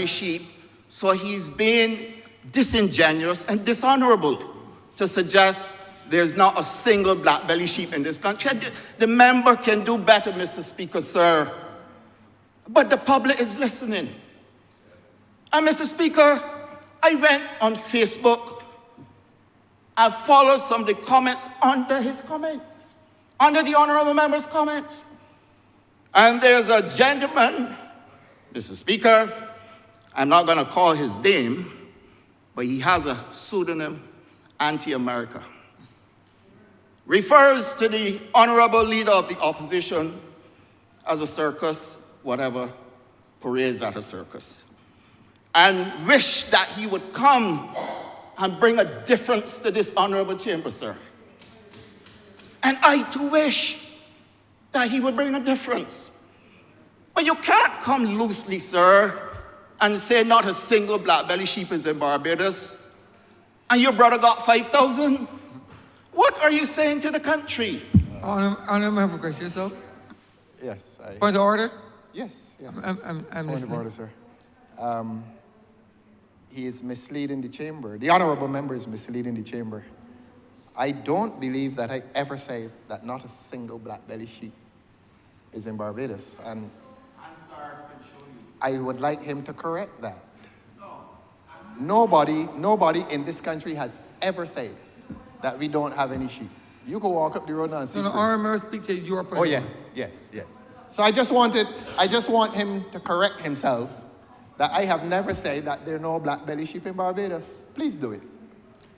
sheep, so he's being disingenuous and dishonorable to suggest there's not a single black belly sheep in this country. The member can do better, Mr. Speaker, sir. But the public is listening. And Mr. Speaker, I went on Facebook. I followed some of the comments under his comments, under the honorable member's comments. And there's a gentleman, Mr. Speaker, I'm not going to call his name, but he has a pseudonym, Anti-America. Refers to the honorable leader of the opposition as a circus, whatever, parades at a circus. And wish that he would come and bring a difference to this honorable chamber, sir. And I too wish that he would bring a difference. But you can't come loosely, sir, and say not a single black belly sheep is in Barbados, and your brother got 5,000. What are you saying to the country? Honourable member, question yourself. Yes. Point of order? Yes, yes. I'm Point listening. of order, sir. He is misleading the chamber. The honourable member is misleading the chamber. I don't believe that I ever said that not a single black belly sheep is in Barbados. And I would like him to correct that. Nobody in this country has ever said that we don't have any sheep. You can walk up the road now and see. So the honourable member speak to your point. Oh, yes. So I just want him to correct himself that I have never said that there are no black belly sheep in Barbados. Please do it.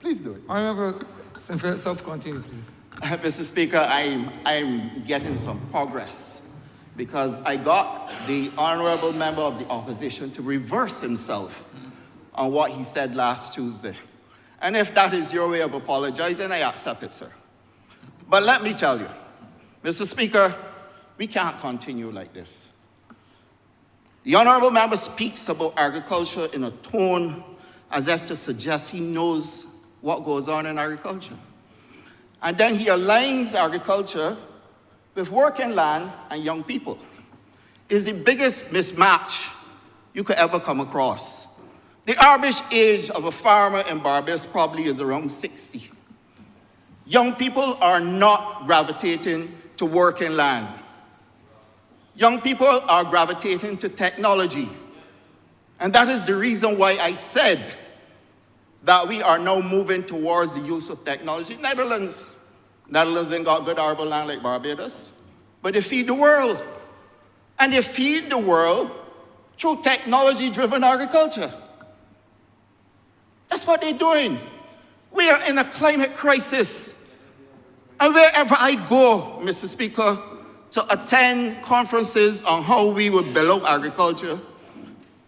Please do it. Honourable member, self-continue, please. Mr. Speaker, I'm getting some progress because I got the honorable member of the opposition to reverse himself on what he said last Tuesday. And if that is your way of apologizing, I accept it, sir. But let me tell you, Mr. Speaker, we can't continue like this. The honorable member speaks about agriculture in a tone as if to suggest he knows what goes on in agriculture. And then he aligns agriculture with working land and young people. Is the biggest mismatch you could ever come across. The average age of a farmer in Barbados probably is around 60. Young people are not gravitating to working land. Young people are gravitating to technology. And that is the reason why I said that we are now moving towards the use of technology. Netherlands ain't got good arable land like Barbados, but they feed the world. And they feed the world through technology-driven agriculture. That's what they're doing. We are in a climate crisis. And wherever I go, Mr. Speaker, to attend conferences on how we will build out agriculture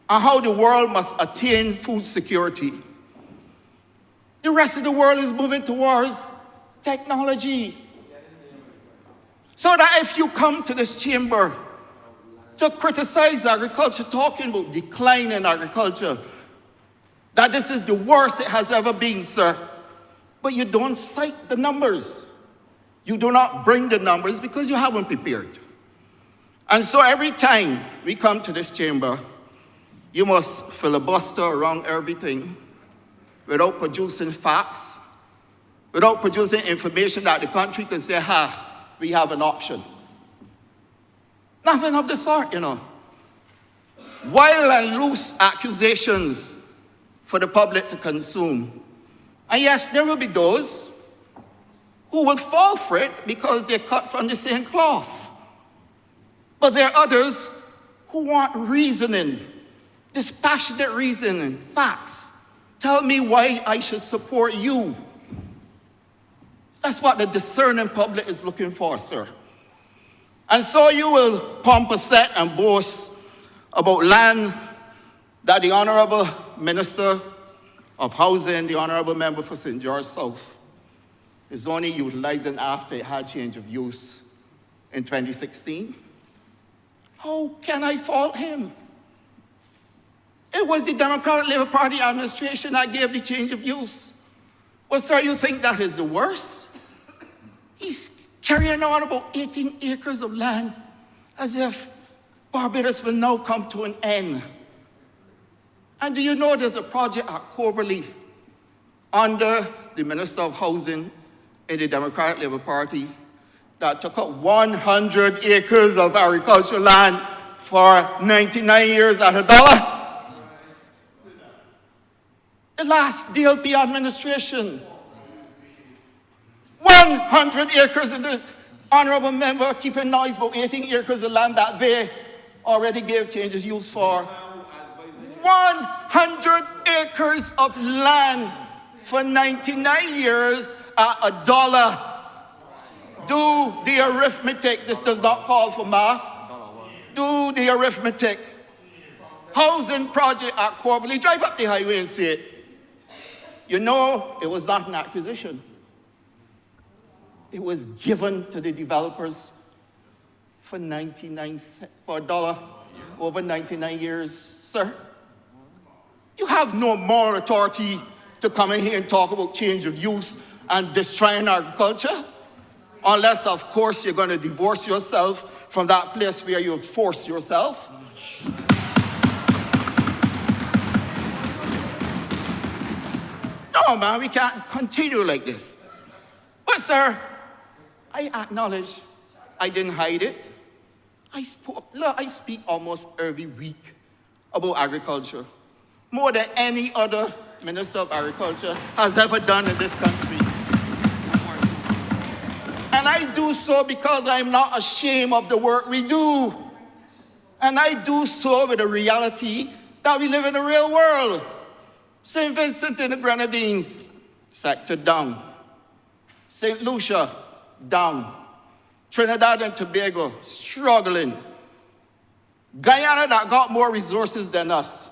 and how the world must attain food security, the rest of the world is moving towards technology. So that if you come to this chamber to criticize agriculture, talking about decline in agriculture, that this is the worst it has ever been, sir. But you don't cite the numbers. You do not bring the numbers because you haven't prepared. And so every time we come to this chamber, you must filibuster around everything without producing facts, without producing information that the country can say, we have an option. Nothing of the sort, you know. Wild and loose accusations for the public to consume. And yes, there will be those who will fall for it because they're cut from the same cloth. But there are others who want reasoning, dispassionate reasoning, facts. Tell me why I should support you. That's what the discerning public is looking for, sir. And so you will pomposette and boast about land that the Honourable Minister of Housing, the Honourable Member for St. George South, is only utilizing after it had change of use in 2016. How can I fault him? It was the Democratic Labour Party administration that gave the change of use. Well, sir, you think that is the worst? He's carrying on about 18 acres of land as if Barbados will now come to an end. And do you know there's a project at Coverley under the Minister of Housing in the Democratic Labour Party that took up 100 acres of agricultural land for 99 years at $1? The last DLP administration. 100 acres of the honourable member keeping noise about 18 acres of land that they already gave changes use for. 100 acres of land for 99 years at $1. Do the arithmetic. This does not call for math. Do the arithmetic. Housing project at Coverley. Drive up the highway and see it. You know, it was not an acquisition. It was given to the developers for $1 over 99 years, sir. You have no moral authority to come in here and talk about change of use and destroying agriculture, unless, of course, you're going to divorce yourself from that place where you forced yourself. No, man, we can't continue like this. But, sir, I acknowledge I didn't hide it. I speak almost every week about agriculture, more than any other Minister of Agriculture has ever done in this country. And I do so because I'm not ashamed of the work we do. And I do so with the reality that we live in a real world. St. Vincent and the Grenadines, sector down. St. Lucia, down. Trinidad and Tobago, struggling. Guyana, that got more resources than us,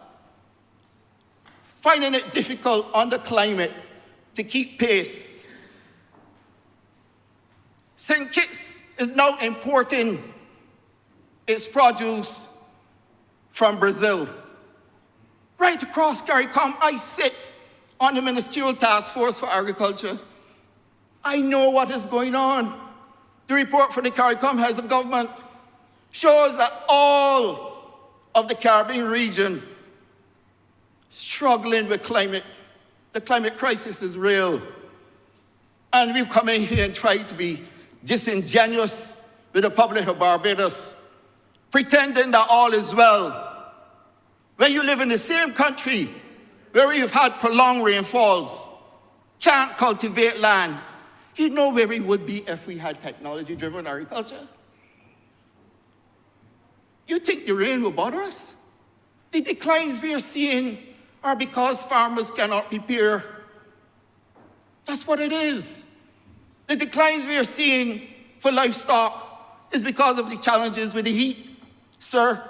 finding it difficult under climate to keep pace. St. Kitts is now importing its produce from Brazil. Right across CARICOM, I sit on the Ministerial Task Force for Agriculture. I know what is going on. The report for the CARICOM Heads of Government shows that all of the Caribbean region struggling with climate. The climate crisis is real. And we've come in here and tried to be disingenuous with the public of Barbados, pretending that all is well. When you live in the same country where you've had prolonged rainfalls, can't cultivate land, you know where we would be if we had technology-driven agriculture? You think the rain will bother us? The declines we are seeing are because farmers cannot prepare. That's what it is. The declines we are seeing for livestock is because of the challenges with the heat. Sir,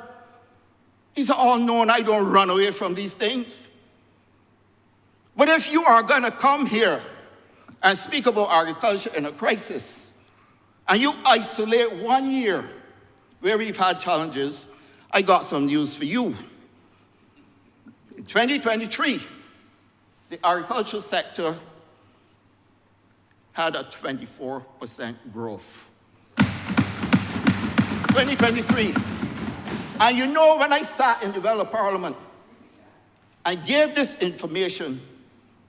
these are all known. I don't run away from these things. But if you are going to come here and speak about agriculture in a crisis, and you isolate 1 year where we've had challenges, I got some news for you. In 2023, the agricultural sector had a 24% growth. 2023. And you know, when I sat in the Well of Parliament and gave this information,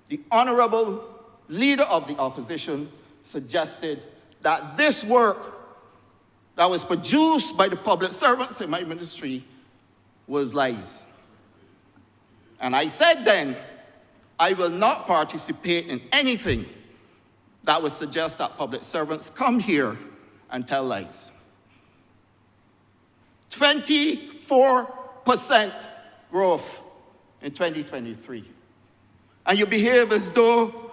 the Honourable Leader of the Opposition suggested that this work that was produced by the public servants in my ministry was lies. And I said then, I will not participate in anything that would suggest that public servants come here and tell lies. 24% growth in 2023. And you behave as though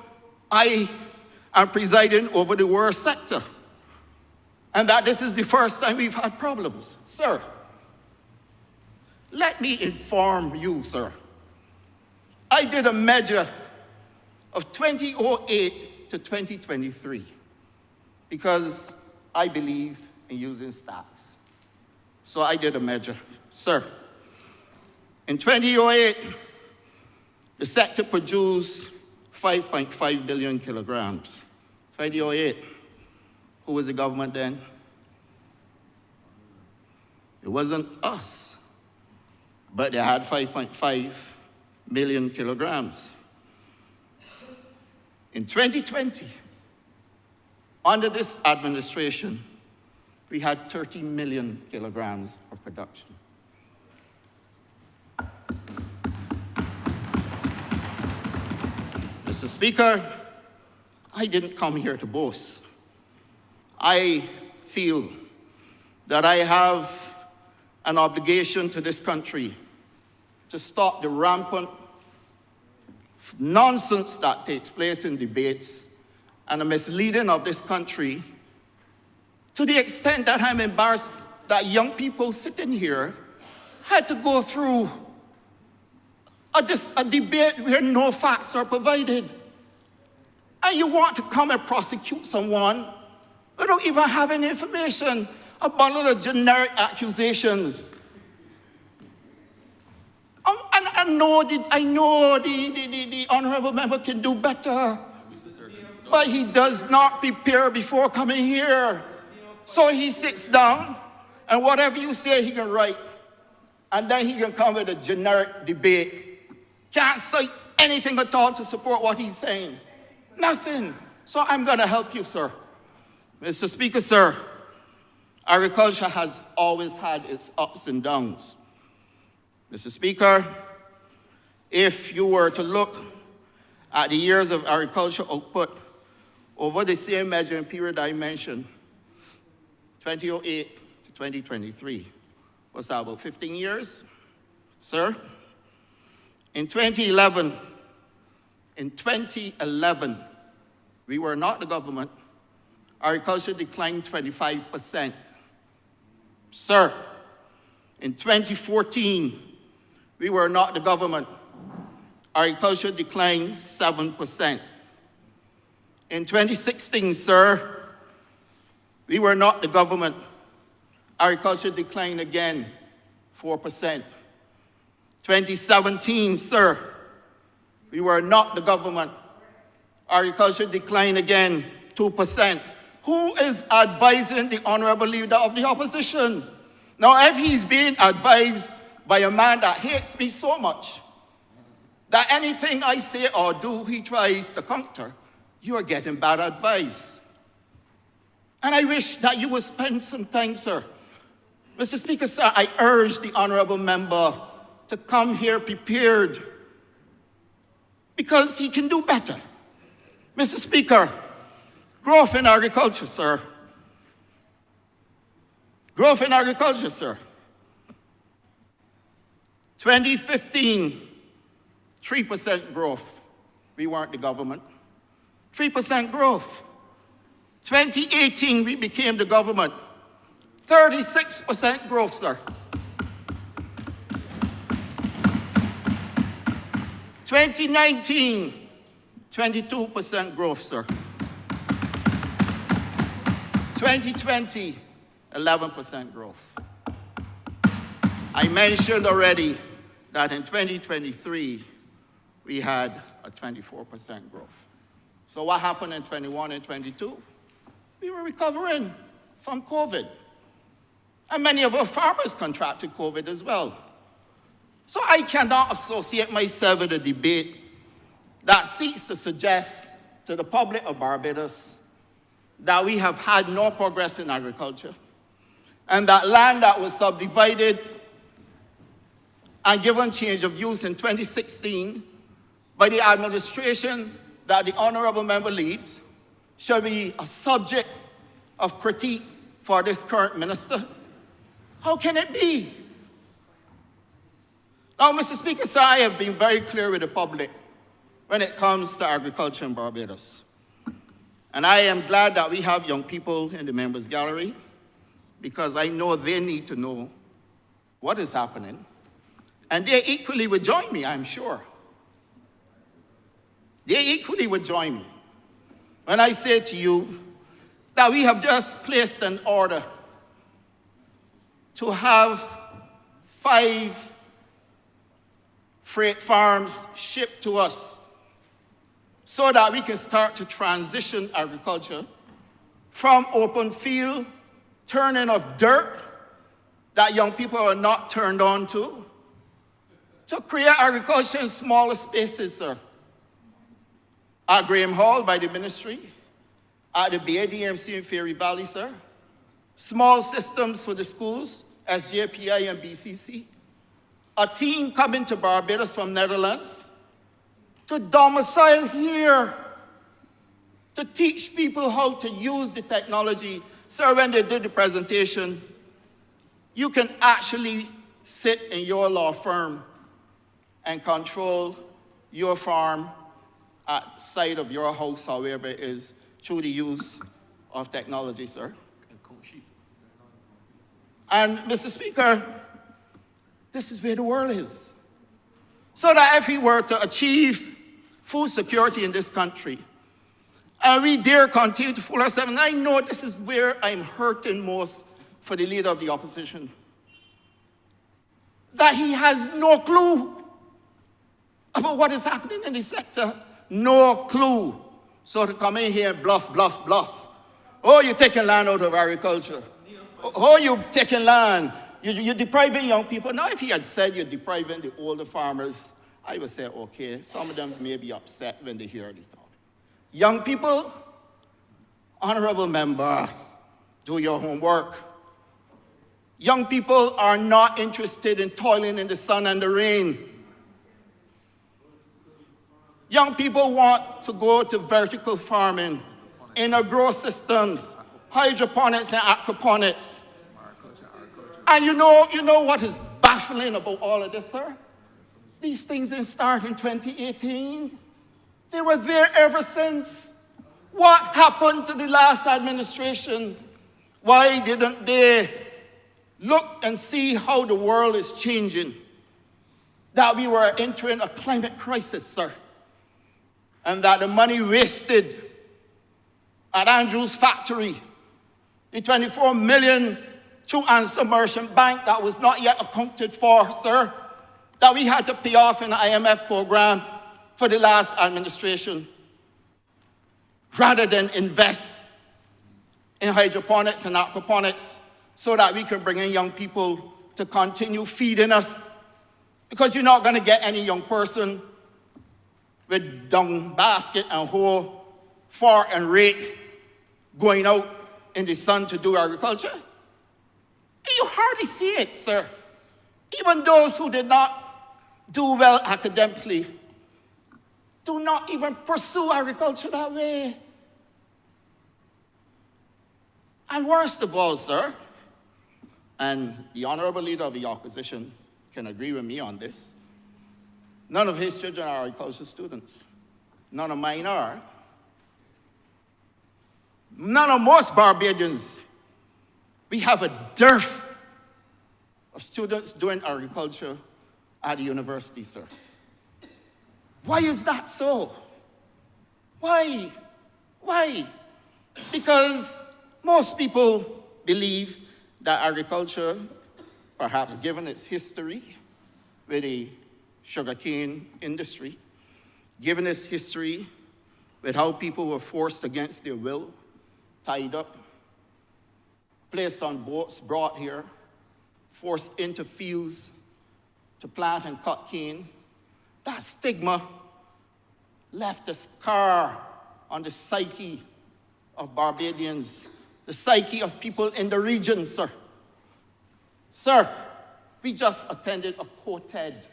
I am presiding over the worst sector, and that this is the first time we've had problems. Sir, let me inform you, sir. I did a measure of 2008 to 2023 because I believe in using stats. So I did a measure. Sir, in 2008, the sector produced 5.5 billion kilograms. 2008, who was the government then? It wasn't us, but they had 5.5 million kilograms. In 2020, under this administration, we had 30 million kilograms of production. Mr. Speaker, I didn't come here to boast. I feel that I have an obligation to this country to stop the rampant nonsense that takes place in debates and the misleading of this country, to the extent that I'm embarrassed that young people sitting here had to go through a debate where no facts are provided. And you want to come and prosecute someone without even having information, a bundle of generic accusations. I know the honourable member can do better, but he does not prepare before coming here. So he sits down, and whatever you say, he can write. And then he can come with a generic debate. Can't cite anything at all to support what he's saying. Nothing. So I'm going to help you, sir. Mr. Speaker, sir, agriculture has always had its ups and downs. Mr. Speaker, if you were to look at the years of agriculture output over the same measuring period I mentioned, 2008 to 2023, was that about 15 years, sir? In 2011, we were not the government. Agriculture declined 25%. Sir, in 2014, we were not the government. Agriculture declined 7%. In 2016, sir, we were not the government. Agriculture declined again 4%. 2017, sir, we were not the government. Agriculture declined again 2%. Who is advising the honourable leader of the opposition? Now, if he's being advised by a man that hates me so much that anything I say or do, he tries to counter, you are getting bad advice. And I wish that you would spend some time, sir. Mr. Speaker, sir, I urge the honourable member to come here prepared, because he can do better. Mr. Speaker, growth in agriculture, sir. Growth in agriculture, sir. 2015, 3% growth. We weren't the government. 3% growth. 2018, we became the government. 36% growth, sir. 2019, 22% growth, sir. 2020, 11% growth. I mentioned already that in 2023, we had a 24% growth. So what happened in 21 and 22? We were recovering from COVID. And many of our farmers contracted COVID as well. So I cannot associate myself with a debate that seeks to suggest to the public of Barbados that we have had no progress in agriculture, and that land that was subdivided and given change of use in 2016 by the administration that the honourable member leads shall be a subject of critique for this current minister. How can it be? Now, Mr. Speaker, sir, I have been very clear with the public when it comes to agriculture in Barbados. And I am glad that we have young people in the members' gallery, because I know they need to know what is happening. And they equally would join me, I'm sure. They equally would join me when I say to you that we have just placed an order to have 5 freight farms shipped to us so that we can start to transition agriculture from open field, turning of dirt that young people are not turned on to create agriculture in smaller spaces, sir. At Graham Hall by the ministry, at the BADMC in Fairy Valley, sir. Small systems for the schools, SJPI and BCC. A team coming to Barbados from Netherlands to domicile here, to teach people how to use the technology. Sir, when they did the presentation, you can actually sit in your law firm and control your farm at the side of your house or wherever it is through the use of technology, sir. And Mr. Speaker, this is where the world is. So that if we were to achieve food security in this country, and we dare continue to fool ourselves, and I know this is where I'm hurting most for the leader of the opposition, that he has no clue about what is happening in the sector. No clue. So to come in here and bluff, bluff, bluff. Oh, you're taking land out of agriculture. Oh, you're taking land. You're depriving young people. Now, if he had said you're depriving the older farmers, I would say, okay, some of them may be upset when they hear the talk. Young people, honorable member, do your homework. Young people are not interested in toiling in the sun and the rain. Young people want to go to vertical farming, inner-grow systems, hydroponics and aquaponics. And you know what is baffling about all of this, sir? These things didn't start in 2018. They were there ever since. What happened to the last administration? Why didn't they look and see how the world is changing? That we were entering a climate crisis, sir. And that the money wasted at Andrew's factory, the 24 million through Answer Merchant Bank that was not yet accounted for, sir, that we had to pay off in the IMF program for the last administration, rather than invest in hydroponics and aquaponics so that we can bring in young people to continue feeding us. Because you're not going to get any young person with dung basket and hoe, fork and rake going out in the sun to do agriculture. You hardly see it, sir. Even those who did not do well academically do not even pursue agriculture that way. And worst of all, sir, and the honorable leader of the opposition can agree with me on this, none of his children are agriculture students. None of mine are. None of most Barbadians. We have a dearth of students doing agriculture at the university, sir. Why is that so? Why? Why? Because most people believe that agriculture, perhaps given its history with the sugarcane industry, given its history with how people were forced against their will, tied up, placed on boats, brought here, forced into fields to plant and cut cane, that stigma left a scar on the psyche of Barbadians, the psyche of people in the region, sir. Sir, we just attended a quartet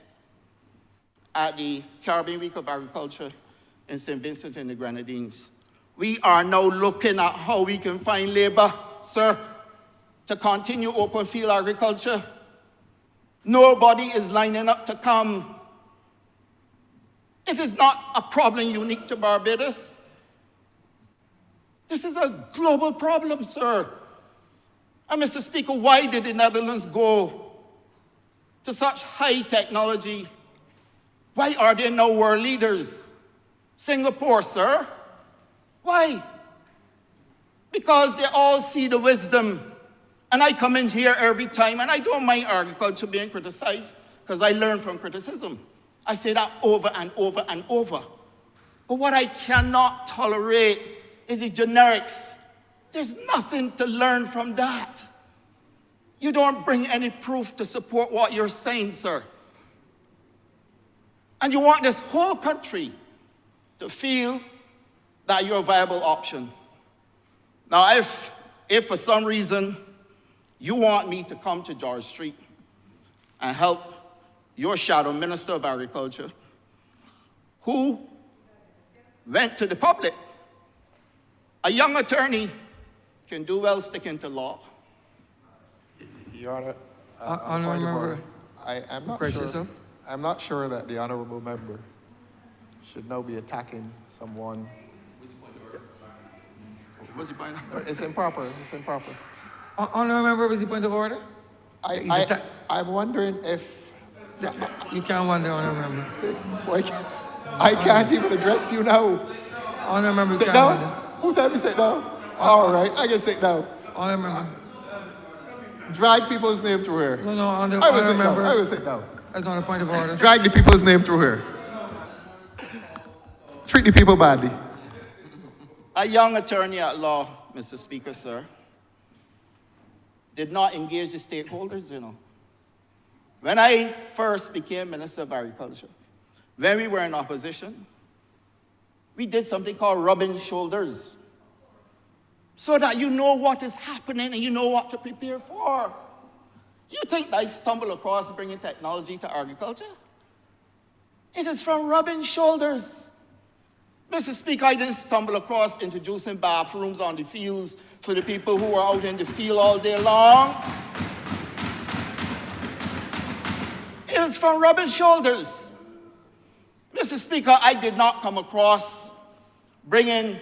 at the Caribbean Week of Agriculture in St. Vincent and the Grenadines. We are now looking at how we can find labor, sir, to continue open field agriculture. Nobody is lining up to come. It is not a problem unique to Barbados. This is a global problem, sir. And Mr. Speaker, why did the Netherlands go to such high technology? Why are they now world leaders? Singapore, sir. Why? Because they all see the wisdom. And I come in here every time, and I don't mind agriculture being criticized, because I learn from criticism. I say that over and over and over. But what I cannot tolerate is the generics. There's nothing to learn from that. You don't bring any proof to support what you're saying, sir. And you want this whole country to feel that you're a viable option. Now, if for some reason you want me to come to George Street and help your shadow Minister of Agriculture, who went to the public, a young attorney can do well sticking to law. Your Honor, Honourable point of member, order. I'm not Gracious, sure. sir. I'm not sure that the honourable member should now be attacking someone. What's the point? It's improper. It's improper. Honourable member, was the point of order? I'm wondering if You can't wonder, honourable member. why I can't even address you now. Honourable member, you Sit can't down. wonder. Who told me sit down? All right, I can sit down. Honourable member. Drag people's name through here. No, I will honourable sit down. I member. will sit down. That's not a point of order. Drag the people's name through here. Treat the people badly. A young attorney at law, Mr. Speaker, sir, did not engage the stakeholders, you know. When I first became Minister of Agriculture, when we were in opposition, we did something called rubbing shoulders so that you know what is happening and you know what to prepare for. You think I stumble across bringing technology to agriculture? It is from rubbing shoulders. Mr. Speaker, I didn't stumble across introducing bathrooms on the fields for the people who are out in the field all day long. It was from rubbing shoulders. Mr. Speaker, I did not come across bringing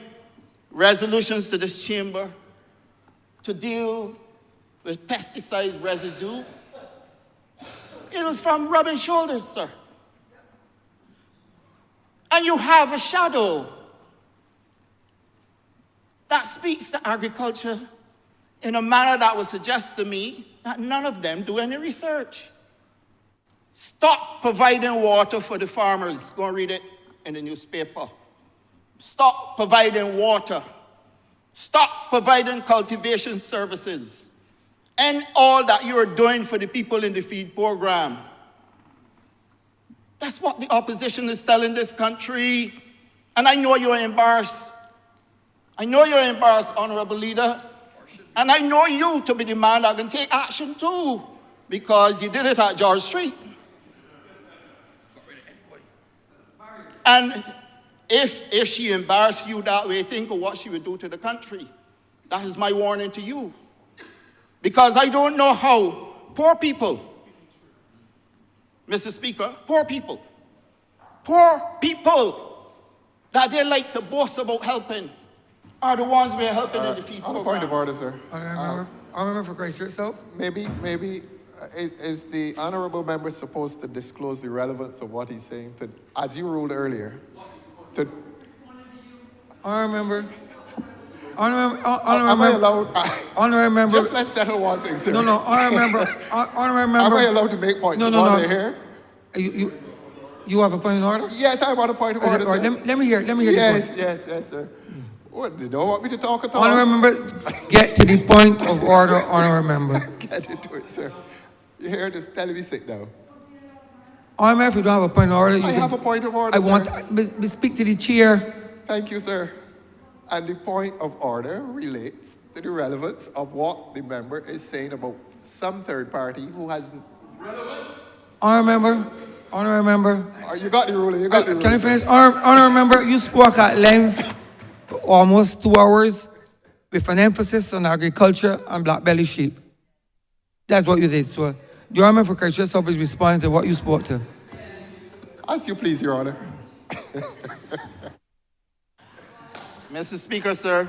resolutions to this chamber to deal with pesticide residue. It was from rubbing shoulders, sir. And you have a shadow that speaks to agriculture in a manner that would suggest to me that none of them do any research. Stop providing water for the farmers. Go and read it in the newspaper. Stop providing water. Stop providing cultivation services. And all that you are doing for the people in the feed program. That's what the opposition is telling this country. And I know you're embarrassed. I know you're embarrassed, Honourable Leader. And I know you to be the man that can take action too, because you did it at George Street. And if she embarrassed you that way, think of what she would do to the country. That is my warning to you. Because I don't know how poor people, Mr. Speaker, poor people that they like to boast about helping are the ones we're helping in the feed On program. a point of order, sir. Honourable member, for grace yourself. Maybe is the honourable member supposed to disclose the relevance of what he's saying, as you ruled earlier? Honourable member. Am I allowed? Honourable member. Just let's settle one thing, sir. No, honourable member. Honourable member. Am I allowed to make points? No. Here? You have a point of order? Yes, I want a point of order, All sir. right, let me hear the point. Yes, sir. What, you don't want me to talk at all? Honourable member, get to the point of order, honourable member. Get into it, sir. You hear this telling me sit down. Honourable member, if you don't have a point of order, I have a point of order, I sir. want, speak to the chair. Thank you, sir. And the point of order relates to the relevance of what the member is saying about some third party who has... Honourable member. Oh, you got the ruling, you got the ruling. Can I finish? Honourable member, you spoke at length for almost 2 hours with an emphasis on agriculture and black belly sheep. That's what you did. So the honourable for Christ yourself is responding to what you spoke to. As you please, Your Honour. Mr. Speaker, sir,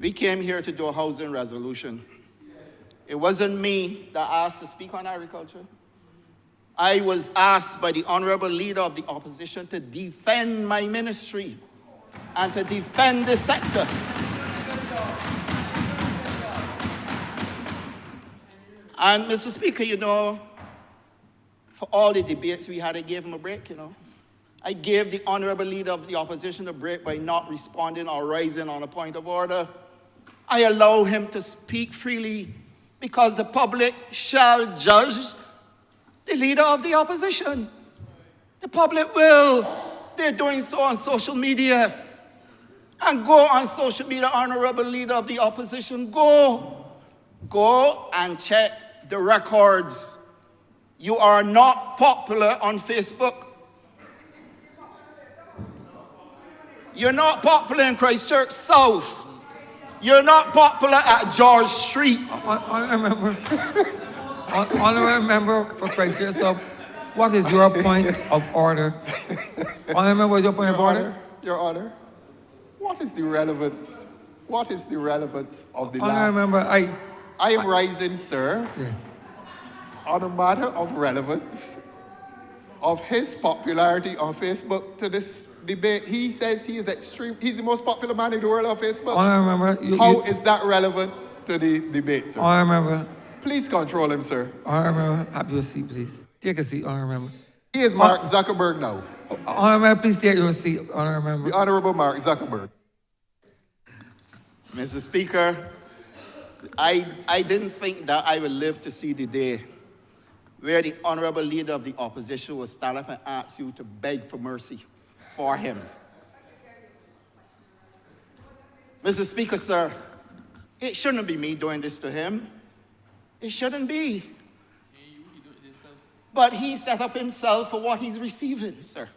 we came here to do a housing resolution. It wasn't me that asked to speak on agriculture. I was asked by the Honourable Leader of the Opposition to defend my ministry and to defend this sector. And Mr. Speaker, you know, for all the debates we had, I gave him a break, you know. I gave the Honourable Leader of the Opposition a break by not responding or rising on a point of order. I allow him to speak freely because the public shall judge the Leader of the Opposition. The public will. They're doing so on social media. And go on social media, Honourable Leader of the Opposition, go. Go and check the records. You are not popular on Facebook. You're not popular in Christchurch South. You're not popular at George Street. Honourable member for Christchurch South, what is your point of order? Honourable member, what is your point of order? Your Honor, what is the relevance? What is the relevance of the Honourable member, I am rising, sir, on a matter of relevance of his popularity on Facebook to this debate. He says he is he's the most popular man in the world on Facebook. Honourable member, How is that relevant to the debate, sir? Honourable member, Please control him, sir. Honourable member, have your seat, please. Take a seat, Honourable member. He is Mark Zuckerberg now. Honourable member, please take your seat, Honourable member. The Honorable Mark Zuckerberg. Mr. Speaker, I didn't think that I would live to see the day where the Honourable Leader of the Opposition will stand up and ask you to beg for mercy for him. Mr. Speaker, sir, it shouldn't be me doing this to him. It shouldn't be. But he set up himself for what he's receiving, sir.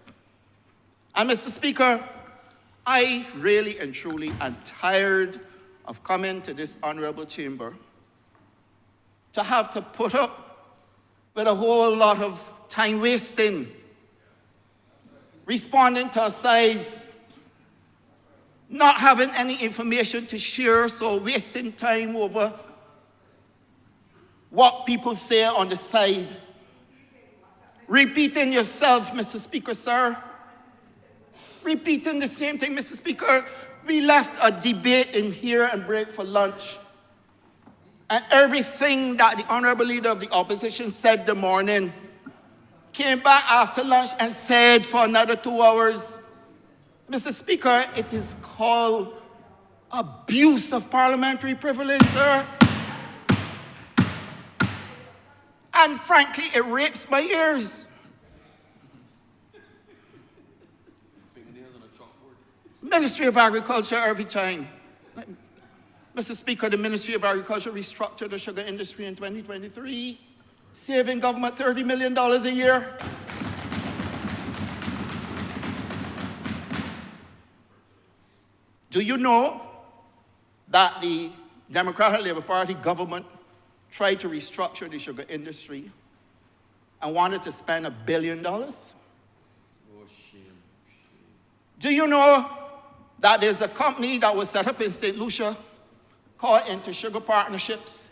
And Mr. Speaker, I really and truly am tired of coming to this honorable chamber to have to put up with a whole lot of time wasting, responding to asides, not having any information to share, so wasting time over what people say on the side. Repeating yourself, Mr. Speaker, sir. Repeating the same thing, Mr. Speaker. We left a debate in here and break for lunch. And everything that the Honourable Leader of the Opposition said the morning came back after lunch and said for another 2 hours. Mr. Speaker, it is called abuse of parliamentary privilege, sir. And frankly, it rapes my ears. Ministry of Agriculture every time. Mr. Speaker, the Ministry of Agriculture restructured the sugar industry in 2023, saving government $30 million a year. Do you know that the Democratic Labour Party government tried to restructure the sugar industry and wanted to spend $1 billion? Oh, shame. Do you know that there's a company that was set up in St. Lucia called Into Sugar Partnerships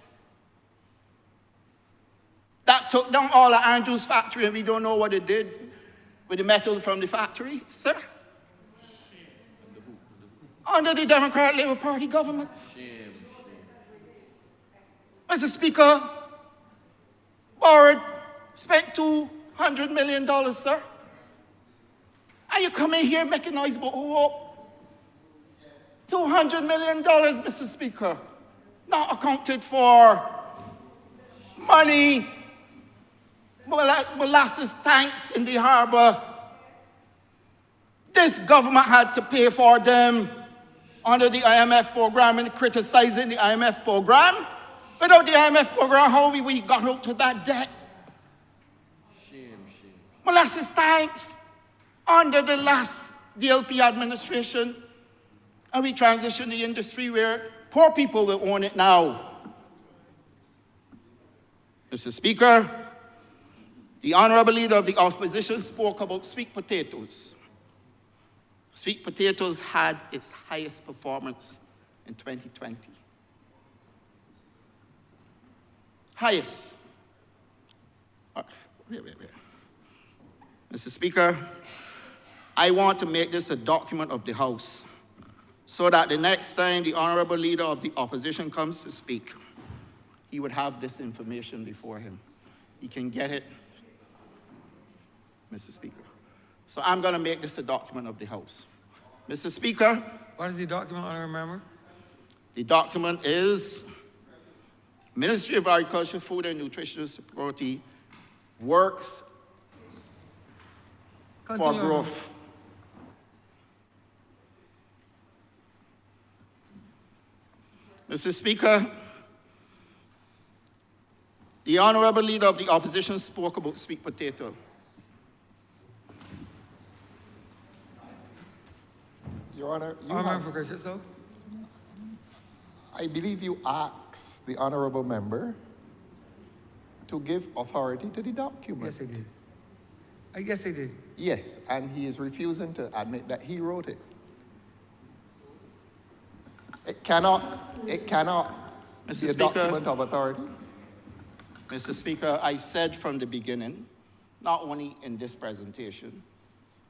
that took down all of Andrew's factory, and we don't know what it did with the metal from the factory, sir? Under the Democratic Labour Party government. Mr. Speaker, spent $200 million, sir. And you come in here making noise about hope. $200 million, Mr. Speaker, not accounted for. Money, molasses tanks in the harbor. This government had to pay for them under the IMF program and criticizing the IMF program. Without the IMF program, how we got out to that debt? Shame. Molasses tanks under the last DLP administration. And we transitioned the industry where poor people will own it now. Mr. Speaker, the Honourable Leader of the Opposition spoke about sweet potatoes. Sweet potatoes had its highest performance in 2020. Highest. Wait. Mr. Speaker, I want to make this a document of the House so that the next time the Honourable Leader of the Opposition comes to speak, he would have this information before him. He can get it, Mr. Speaker. So I'm going to make this a document of the House. Mr. Speaker. What is the document, Honourable Member? The document is Ministry of Agriculture, Food and Nutritional Security works for Continue. growth. Mr. Speaker, the Honourable Leader of the Opposition spoke about sweet potato. Your Honor, Honourable for yourself. I believe you asked the honourable member to give authority to the document. Yes, I did. I guess I did. Yes, and he is refusing to admit that he wrote it. It cannot be a Speaker, document of authority. Mr. Speaker, I said from the beginning, not only in this presentation,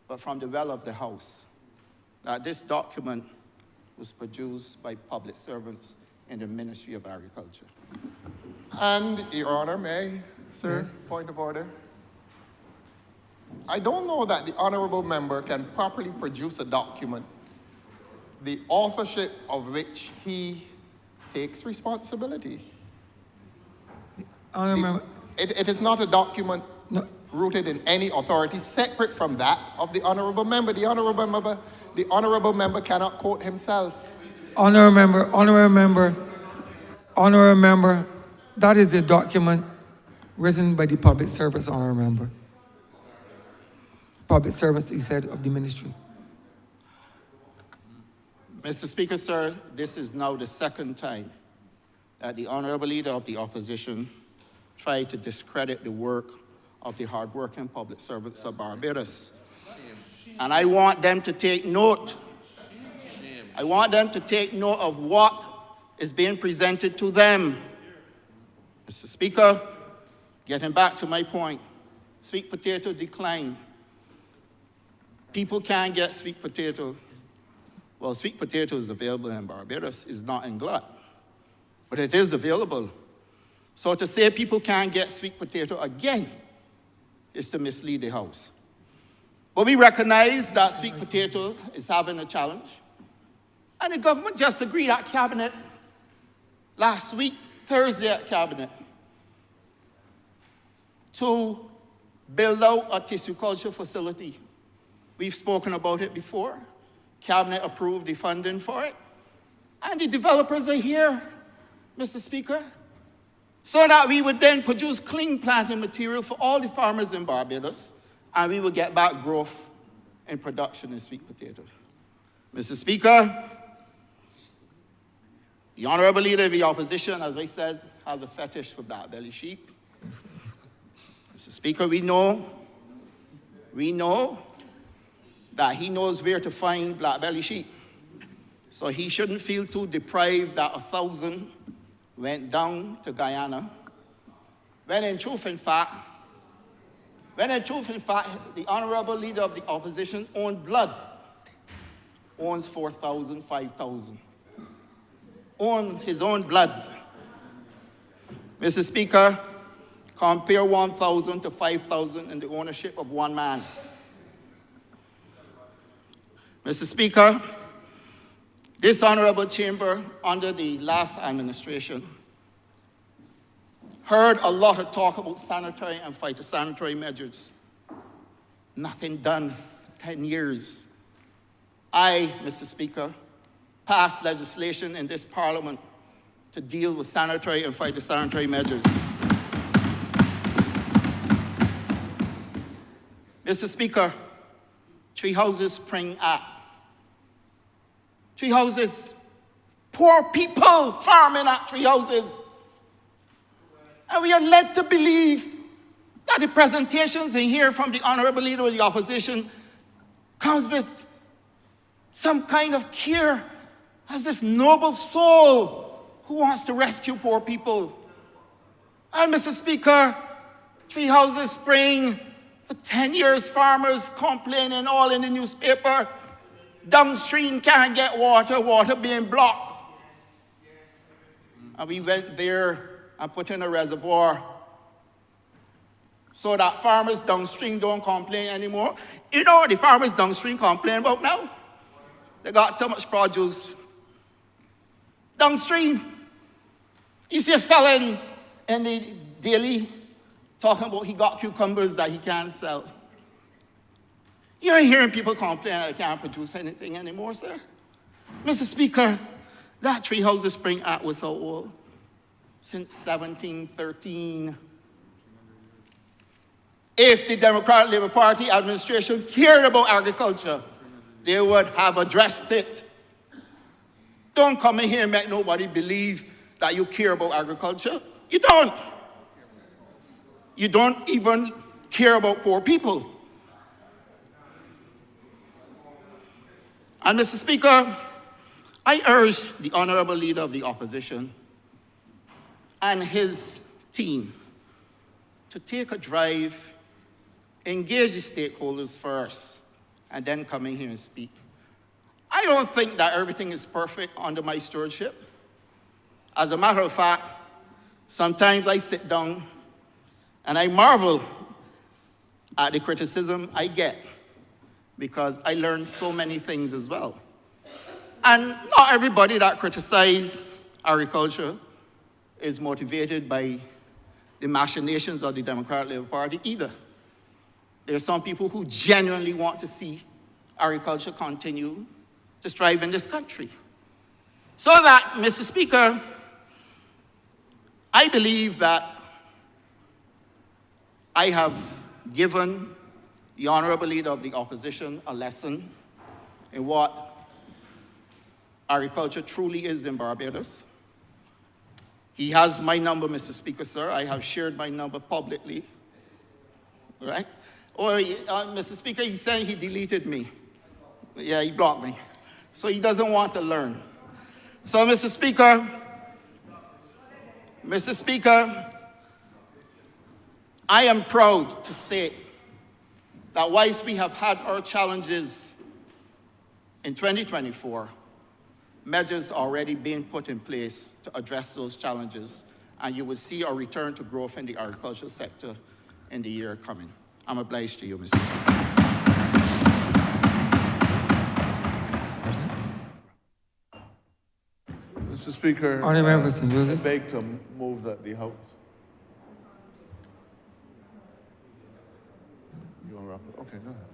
but from the well of the House, that this document was produced by public servants in the Ministry of Agriculture. And, Your Honor, may I, sir, Yes. point of order? I don't know that the honourable member can properly produce a document, the authorship of which he takes responsibility. Honourable member. It is not a document No. rooted in any authority separate from that of the honourable member. The honourable member cannot quote himself. Honourable member, that is the document written by the public service, honourable member. Public service, he said, of the ministry. Mr. Speaker, sir, this is now the second time that the Honourable Leader of the Opposition tried to discredit the work of the hard-working public servants of Barbados. And I want them to take note. I want them to take note of what is being presented to them. Mr. Speaker, getting back to my point, sweet potato decline. People can't get sweet potato. Well, sweet potato is available in Barbados, it's not in glut, but it is available. So to say people can't get sweet potato again is to mislead the House. But we recognize that sweet potato is having a challenge. And the government just agreed at Cabinet last week, Thursday at Cabinet, to build out a tissue culture facility. We've spoken about it before. Cabinet approved the funding for it. And the developers are here, Mr. Speaker, so that we would then produce clean planting material for all the farmers in Barbados, and we would get back growth in production in sweet potato. Mr. Speaker, the Honourable Leader of the Opposition, as I said, has a fetish for black-belly sheep. Mr. Speaker, we know that he knows where to find black-belly sheep. So he shouldn't feel too deprived that 1,000 went down to Guyana. When in truth, in fact, the Honourable Leader of the Opposition owned blood, owns 4,000, 5,000. Owns his own blood. Mr. Speaker, compare 1,000 to 5,000 in the ownership of one man. Mr. Speaker, this honourable chamber under the last administration heard a lot of talk about sanitary and phytosanitary measures. Nothing done for 10 years. I, Mr. Speaker, passed legislation in this parliament to deal with sanitary and phytosanitary measures. Mr. Speaker, Tree Houses Spring Act. Tree houses, poor people farming at tree houses. And we are led to believe that the presentations in here from the Honourable Leader of the Opposition comes with some kind of care as this noble soul who wants to rescue poor people. And Mr. Speaker, tree houses spring, for 10 years farmers complaining all in the newspaper. Downstream can't get water, water being blocked. And we went there and put in a reservoir so that farmers downstream don't complain anymore. You know what the farmers downstream complain about now? They got too much produce. Downstream, you see a fella in the Daily talking about he got cucumbers that he can't sell. You ain't hearing people complain that they can't produce anything anymore, sir. Mr. Speaker, that Three Houses Spring Act was so old, since 1713. If the Democratic Labour Party administration cared about agriculture, they would have addressed it. Don't come in here and make nobody believe that you care about agriculture. You don't. You don't even care about poor people. And Mr. Speaker, I urge the Honourable Leader of the Opposition and his team to take a drive, engage the stakeholders first, and then come in here and speak. I don't think that everything is perfect under my stewardship. As a matter of fact, sometimes I sit down and I marvel at the criticism I get because I learn so many things as well. And not everybody that criticizes agriculture is motivated by the machinations of the Democratic Labour Party either. There are some people who genuinely want to see agriculture continue to strive in this country. So that, Mr. Speaker, I believe that I have given the Honourable Leader of the Opposition a lesson in what agriculture truly is in Barbados. He has my number, Mr. Speaker, sir. I have shared my number publicly, right? Mr. Speaker, he's saying he deleted me. Yeah, he blocked me. So he doesn't want to learn. So, Mr. Speaker, I am proud to state that whilst we have had our challenges in 2024, measures are already being put in place to address those challenges, and you will see a return to growth in the agricultural sector in the year coming. I'm obliged to you, Mr. Speaker. Mr. Speaker, Honourable St. Joseph. I beg to move that the House. You want to wrap it? Okay, go ahead.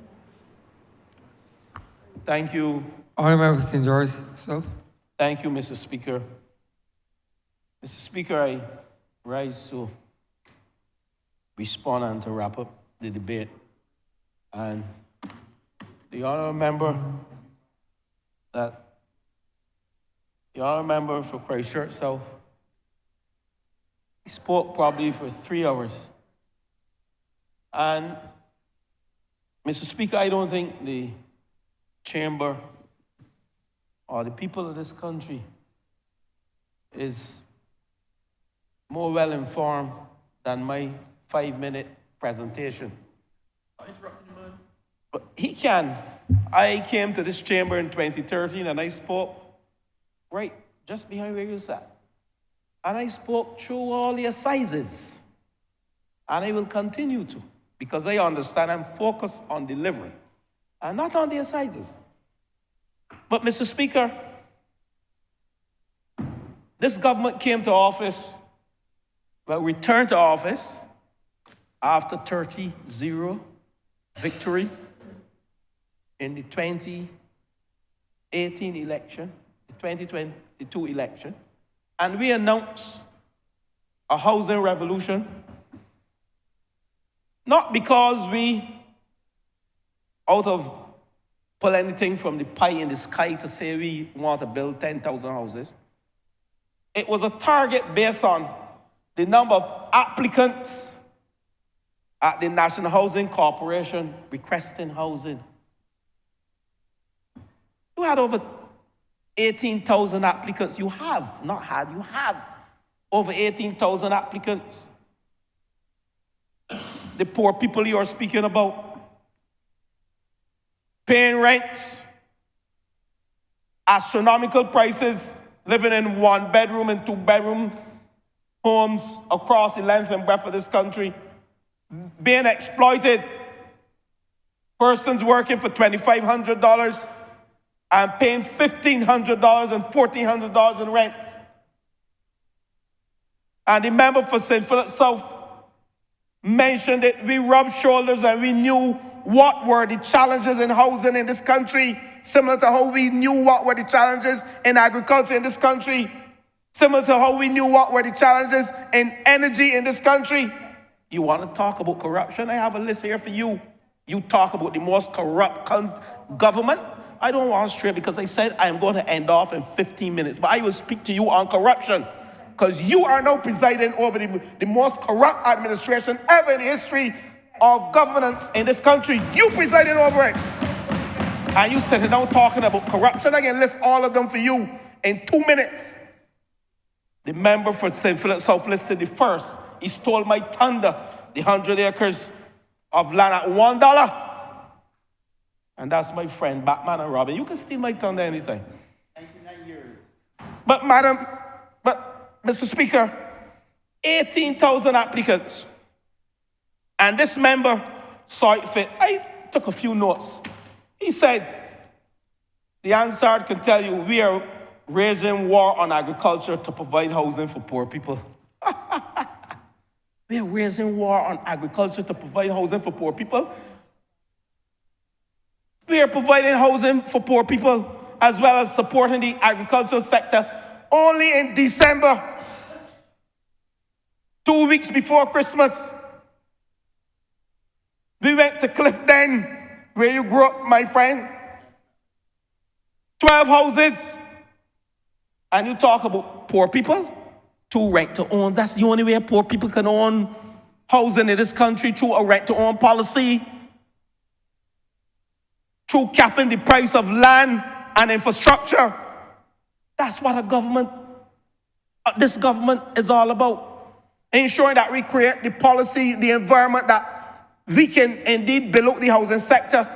Thank you. Honourable St. George, so. Thank you, Mr. Speaker. Mr. Speaker, I rise to respond and to wrap up the debate. And the honourable member for Christchurch South, he spoke probably for 3 hours. And Mr. Speaker, I don't think the chamber or the people of this country is more well informed than my 5-minute presentation. But he can. I came to this chamber in 2013 and I spoke right just behind where you sat. And I spoke through all the assizes. And I will continue to, because I understand I'm focused on delivering and not on the assizes. But Mr. Speaker, this government came to office, returned to office after 30-0 victory in the 2018 election, the 2022 election, and we announced a housing revolution, not because we, out of pull anything from the pie in the sky to say we want to build 10,000 houses. It was a target based on the number of applicants at the National Housing Corporation requesting housing. You had over 18,000 applicants. You have, not had, you have over 18,000 applicants. The poor people you are speaking about, paying rents, astronomical prices, living in 1-bedroom and 2-bedroom homes across the length and breadth of this country, being exploited, persons working for $2,500 and paying $1,500 and $1,400 in rent. And the member for St. Philip South mentioned it. We rubbed shoulders and we knew what were the challenges in housing in this country, similar to how we knew what were the challenges in agriculture in this country, similar to how we knew what were the challenges in energy in this country. You want to talk about corruption? I have a list here for you. You talk about the most corrupt government. I don't want to stray because I said I am going to end off in 15 minutes, but I will speak to you on corruption because you are now presiding over the most corrupt administration ever in the history of governance in this country. You presiding over it. And you sitting down talking about corruption. I can list all of them for you in 2 minutes. The member for St. Philip South listed the first. He stole my thunder, the 100 acres of land at $1. And that's my friend, Batman and Robin. You can steal my thunder anytime. 99 years. But Mr. Speaker, 18,000 applicants. And this member saw it fit. I took a few notes. He said, the answer can tell you we are raising war on agriculture to provide housing for poor people. We are raising war on agriculture to provide housing for poor people. We are providing housing for poor people as well as supporting the agricultural sector. Only in December, 2 weeks before Christmas, we went to Clifton, where you grew up, my friend. 12 houses. And you talk about poor people, to rent to own. That's the only way poor people can own housing in this country, through a rent to own policy, through capping the price of land and infrastructure. That's what this government is all about. Ensuring that we create the policy, the environment that we can indeed build out the housing sector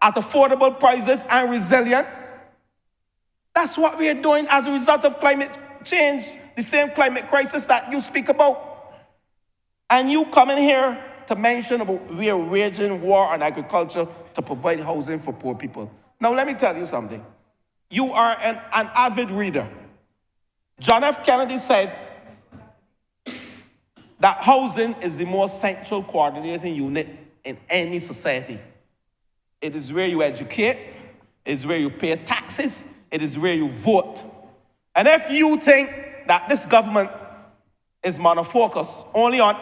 at affordable prices and resilient. That's what we are doing as a result of climate change, the same climate crisis that you speak about. And you come in here to mention about we are waging war on agriculture to provide housing for poor people. Now, let me tell you something. You are an avid reader. John F. Kennedy said that housing is the most central coordinating unit in any society. It is where you educate, it is where you pay taxes, it is where you vote. And if you think that this government is monofocused only on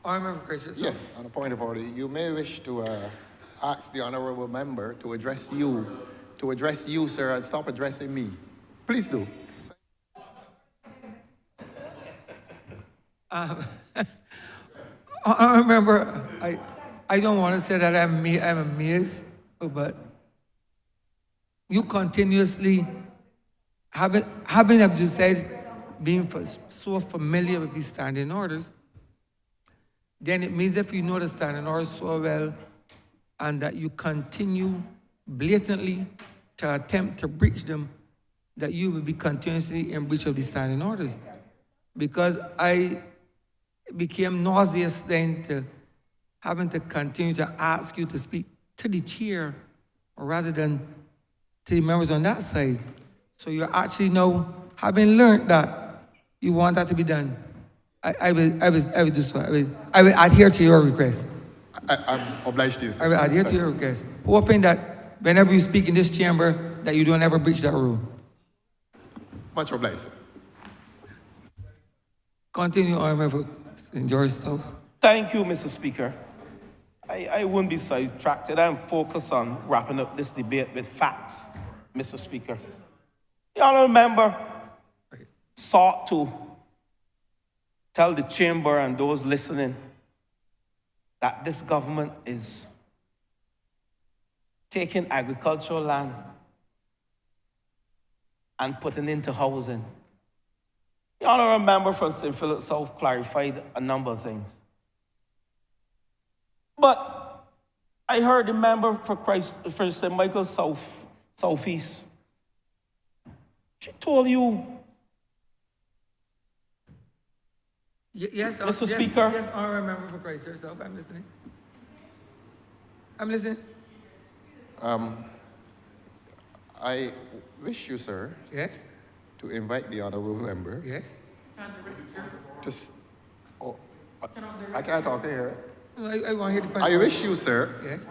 Honourable Gracious. Yes, on a point of order, you may wish to ask the honourable member to address you, sir, and stop addressing me. Please do. I remember, I don't want to say that I'm amazed, but you continuously, having, as you said, being so familiar with these standing orders, then it means if you know the standing orders so well and that you continue blatantly to attempt to breach them, that you will be continuously in breach of the standing orders. Because I became nauseous then to having to continue to ask you to speak to the chair rather than to the members on that side. So you actually know, having learned that you want that to be done, I will do so. I will adhere to your request. I'm obliged to you, sir. I will adhere to your request, hoping that whenever you speak in this chamber, that you don't ever breach that rule. Much obliged, sir. Continue, Honourable. Enjoy yourself. Thank you, Mr. Speaker. I wouldn't be sidetracked. I'm focused on wrapping up this debate with facts, Mr. Speaker. The honourable member sought to tell the chamber and those listening that this government is taking agricultural land and putting into housing. The honourable member from St. Philip South clarified a number of things. But I heard the member for St. Michael Southeast. She told you, Yes, Mr. yes, Speaker. Yes, Honourable Member for Christ yourself. I'm listening. I'm listening. I wish you, sir, Yes, to invite the honourable member yes. I can't talk here. I want to hear the point. I wish you, sir. Yes.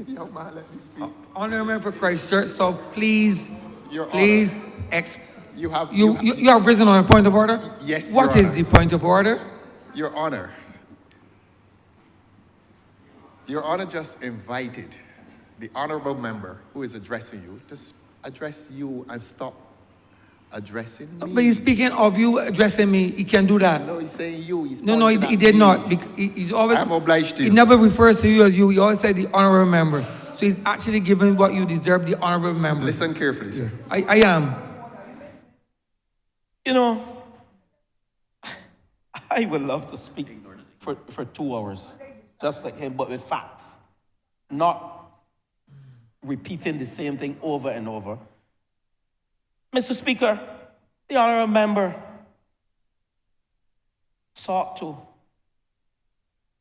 Young man, let me speak. Honourable Member for Christchurch, so please, Your please, You have, you have risen on a point of order? Yes, What Your is Honor. the point of order? Your Honor. Your Honor just invited the honorable member who is addressing you to address you and stop addressing me. But he's speaking of you addressing me. He can do that. No, he's saying you. He's No, he pointing at did me. not. He's always. I'm obliged to He you, never sir. refers to you as you. He always said the honorable member. So he's actually giving what you deserve, the honorable member. Listen carefully, sir. Yes, I am. You know, I would love to speak for 2 hours, just like him, but with facts, not repeating the same thing over and over. Mr. Speaker, the honorable member sought to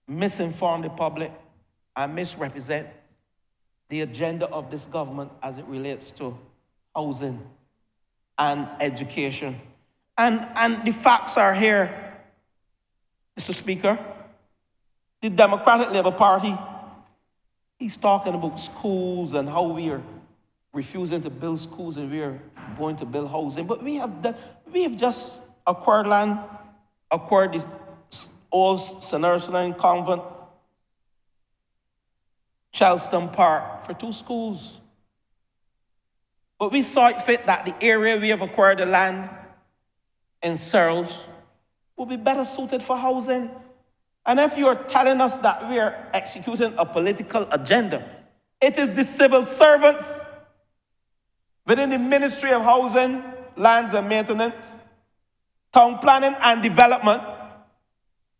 misinform the public and misrepresent the agenda of this government as it relates to housing and education. And the facts are here, Mr. Speaker. The Democratic Labour Party, he's talking about schools and how we are refusing to build schools and we are going to build housing. But we have just acquired land, acquired this old St. Ursula Convent, Charleston Park for 2 schools. But we saw it fit that the area we have acquired the land in Searles will be better suited for housing. And if you're telling us that we are executing a political agenda, it is the civil servants within the Ministry of Housing, Lands and Maintenance, Town Planning and Development,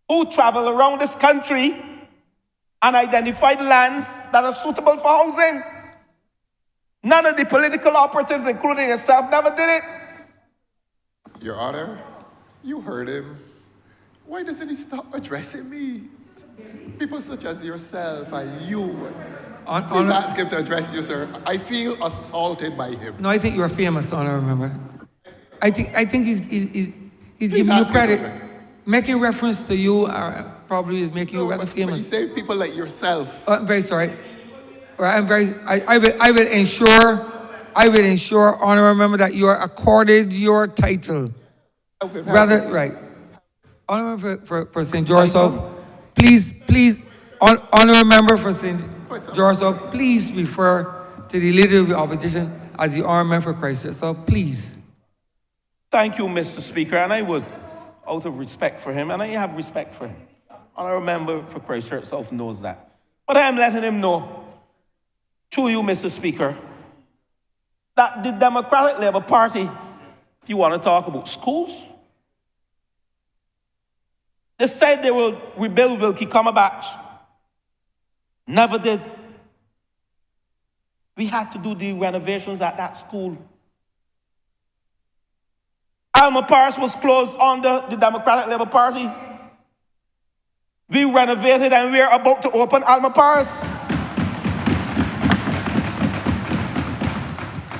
who travel around this country and identify the lands that are suitable for housing. None of the political operatives, including yourself, never did it. Your Honor, you heard him. Why doesn't he stop addressing me? People such as yourself and you. Please ask him to address you, sir. I feel assaulted by him. No, I think you're famous, honorable member. I think he's giving you ask him to credit. address it. Making reference to you probably is making you rather But famous. he's saying people like yourself. I'm very sorry. I will ensure, honorable member, that you are accorded your title. Rather, right. Honorable for St. Joseph, please, honorable member for St. Joseph, please refer to the leader of the opposition as the honorable member for Christchurch. So please. Thank you, Mr. Speaker, and I would, out of respect for him, and I have respect for him. Honorable member for Christchurch South knows that. But I am letting him know, through you, Mr. Speaker, that the Democratic Labour Party, if you want to talk about schools, they said they will rebuild Wilkie Cumberbatch. Never did. We had to do the renovations at that school. Alma Paris was closed under the Democratic Labour Party. We renovated and we are about to open Alma Paris.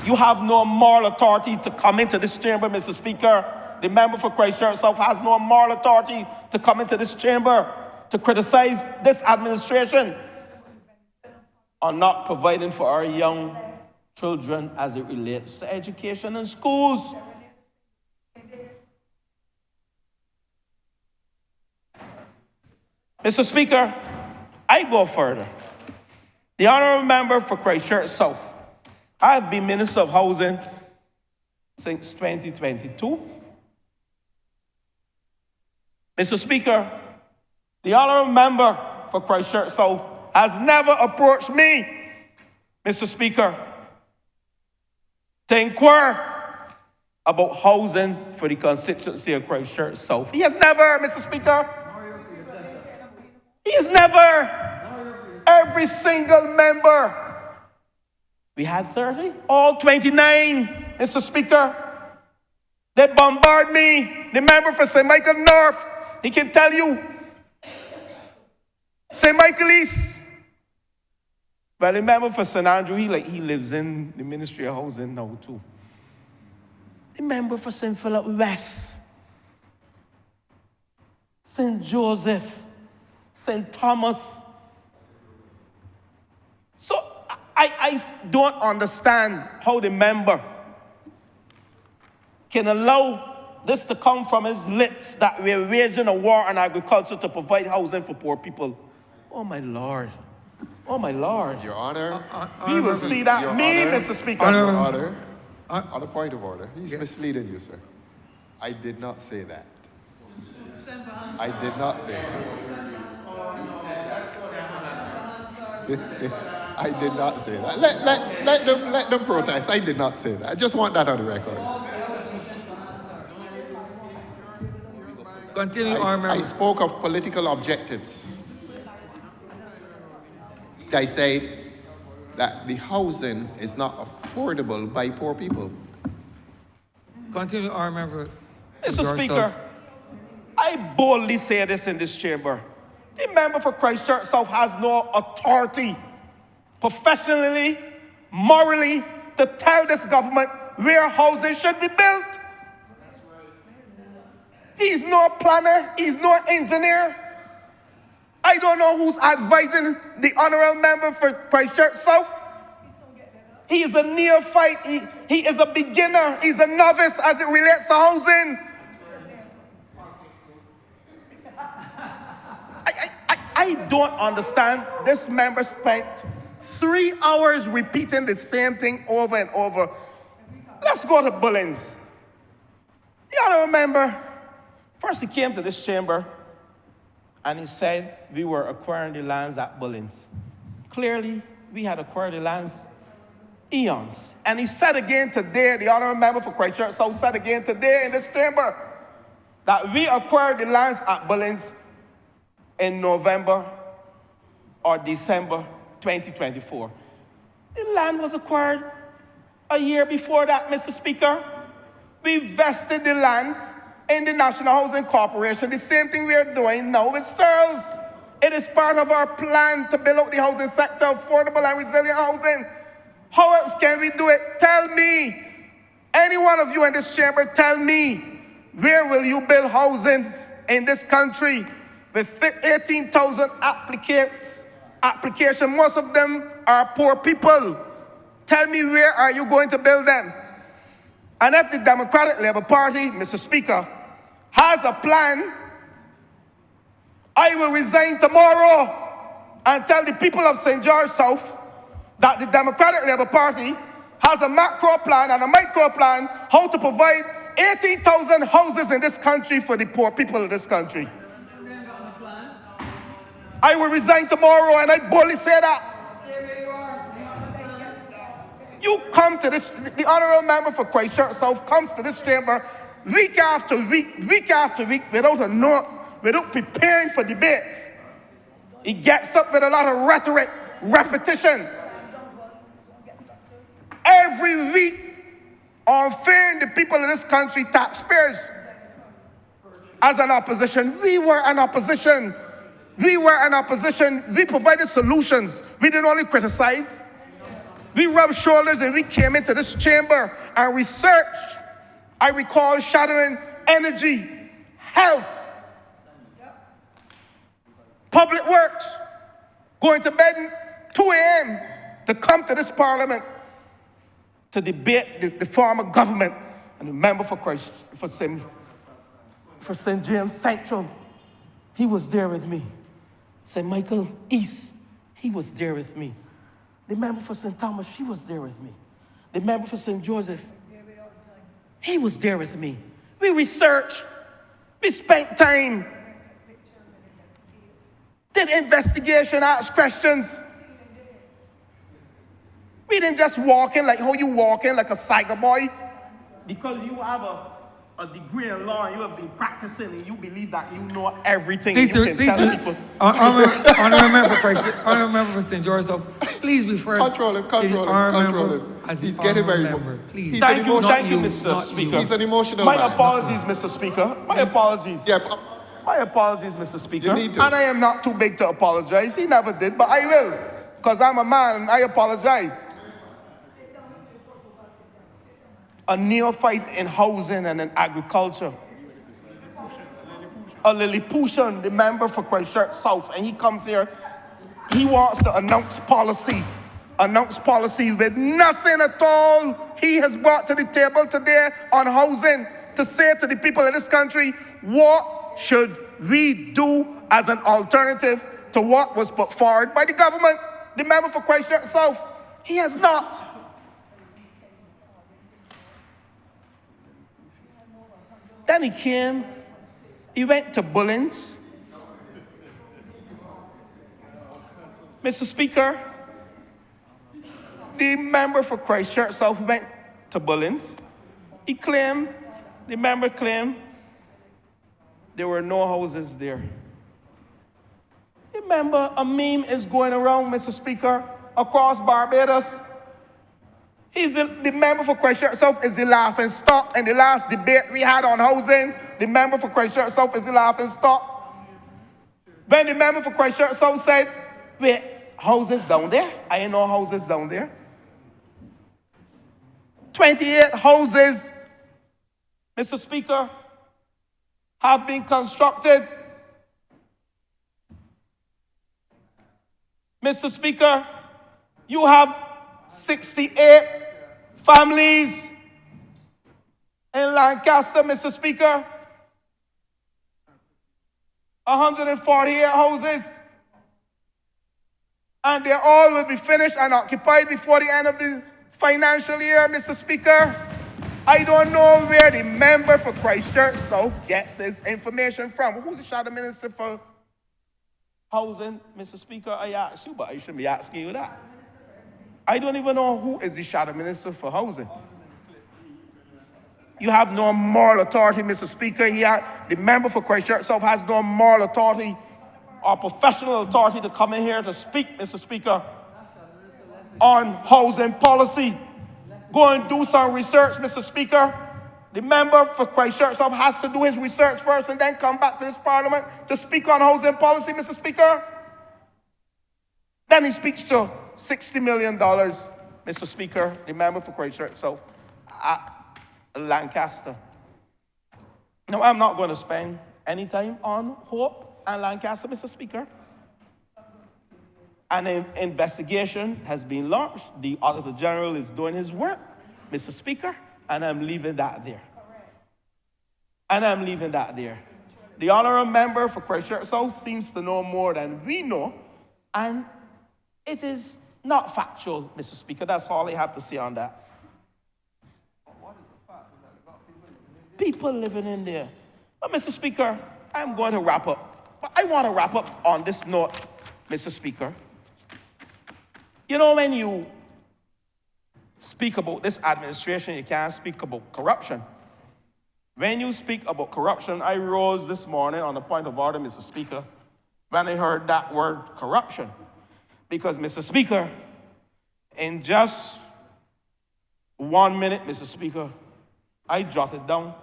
You have no moral authority to come into this chamber, Mr. Speaker. The member for Christchurch South has no moral authority to come into this chamber to criticize this administration on not providing for our young children as it relates to education and schools. Mr. Speaker, I go further. The honourable member for Christchurch South, I have been Minister of Housing since 2022. Mr. Speaker, the honourable member for Christchurch South has never approached me, Mr. Speaker, to inquire about housing for the constituency of Christchurch South. He has never, Mr. Speaker. He has never. Every single member. We had 30, all 29, Mr. Speaker. They bombard me. The member for St. Michael North, he can tell you. St. Michael East. Well, the member for St. Andrew, he lives in the Ministry of Housing now too. The member for St. Philip West. St. Joseph, St. Thomas. So I don't understand how the member can allow this to come from his lips that we're waging a war on agriculture to provide housing for poor people. Oh my Lord. Oh my Lord. Your Honor. We will see that Your me, Honor. Mr. Speaker. Your Honor. On a point of order. He's misleading you, sir. I did not say that. I did not say that. I did not say that. Let them protest. I did not say that. I just want that on the record. Continue, I Honourable. spoke of political objectives. I said that the housing is not affordable by poor people. Continue, Honourable. Mr. Speaker, I boldly say this in this chamber. The member for Christchurch South has no authority, professionally, morally, to tell this government where housing should be built. He's no planner, he's no engineer. I don't know who's advising the honourable member for Christchurch South. He is a neophyte, he is a beginner, he's a novice as it relates to housing. I don't understand. This member spent 3 hours repeating the same thing over and over. Let's go to Bullins. The honourable member, first he came to this chamber and he said we were acquiring the lands at Bullins. Clearly, we had acquired the lands eons. And he said again today, the honourable member for Christchurch South said again today in this chamber that we acquired the lands at Bullins in November or December 2024. The land was acquired a year before that, Mr. Speaker. We vested the lands in the National Housing Corporation, the same thing we are doing now with Searles. It is part of our plan to build out the housing sector, affordable and resilient housing. How else can we do it? Tell me, any one of you in this chamber, tell me, where will you build housing in this country with 18,000 applications? Most of them are poor people. Tell me, where are you going to build them? And if the Democratic Labour Party, Mr. Speaker, has a plan, I will resign tomorrow and tell the people of St. George South that the Democratic Labour Party has a macro plan and a micro plan how to provide 18,000 houses in this country for the poor people of this country. I will resign tomorrow, and I boldly say that. You come to this, the honourable member for Christchurch South comes to this chamber week after week, without a note, without preparing for debates. He gets up with a lot of rhetoric, repetition. Every week, unfairing the people of this country, taxpayers. As an opposition, we were an opposition. We provided solutions. We didn't only criticize. We rubbed shoulders and we came into this chamber and researched. I recall shadowing energy, health, public works, going to bed at 2 a.m. to come to this parliament to debate the form of government. And the member for St. James Central, he was there with me. St. Michael East, he was there with me. The member for St. Thomas, she was there with me. The member for St. Joseph, he was there with me. We researched, we spent time, did investigation, asked questions. We didn't just walk in like how you walk in like a psycho boy. Because you have a degree in law and you have been practicing and you believe that you know everything. Honourable member for St. George, so please be fair. Control him. He's getting very member. Please. Thank you, Mr. Speaker. He's an emotional My man. apologies, Mr. Speaker. My apologies. Yeah, My apologies, Mr. Speaker. You need to. And I am not too big to apologize. He never did, but I will. Because I'm a man and I apologize. A neophyte in housing and in agriculture. a Lilliputian, the member for Christchurch South, and he comes here, he wants to announce policy with nothing at all he has brought to the table today on housing to say to the people of this country, what should we do as an alternative to what was put forward by the government, the member for Christchurch South? He has not. Then he came, he went to Bullins. Mr. Speaker, the member for Christchurch South went to Bullins. The member claimed there were no houses there. Remember, a meme is going around, Mr. Speaker, across Barbados. The member for Christchurch South is the laughing stock. In the last debate we had on housing, the member for Christchurch South is the laughing stock. When the member for Christchurch South said, wait, houses down there? I ain't no houses down there. 28 houses, Mr. Speaker, have been constructed. Mr. Speaker, you have 68 families in Lancaster, Mr. Speaker. 148 houses. And they all will be finished and occupied before the end of the financial year, Mr. Speaker. I don't know where the member for Christchurch South gets his information from. Who's the shadow minister for housing, Mr. Speaker? I asked you, but I shouldn't be asking you that. I don't even know who is the shadow minister for housing. You have no moral authority, Mr. Speaker. The member for Christchurch South has no moral authority or professional authority to come in here to speak, Mr. Speaker, on housing policy. Go and do some research, Mr. Speaker. The member for Christchurch South has to do his research first and then come back to this parliament to speak on housing policy, Mr. Speaker. Then he speaks to $60 million, Mr. Speaker, the member for Christchurch South at Lancaster. No, I'm not going to spend any time on Hope and Lancaster, Mr. Speaker. An investigation has been launched. The Auditor General is doing his work, Mr. Speaker, and I'm leaving that there. And I'm leaving that there. The honourable member for Christchurch South seems to know more than we know, and it is not factual, Mr. Speaker. That's all I have to say on that. People living in there. But, Mr. Speaker, I'm going to wrap up. But I want to wrap up on this note, Mr. Speaker. You know, when you speak about this administration, you can't speak about corruption. When you speak about corruption, I rose this morning on the point of order, Mr. Speaker, when I heard that word corruption. Because, Mr. Speaker, in just 1 minute, Mr. Speaker, I jotted down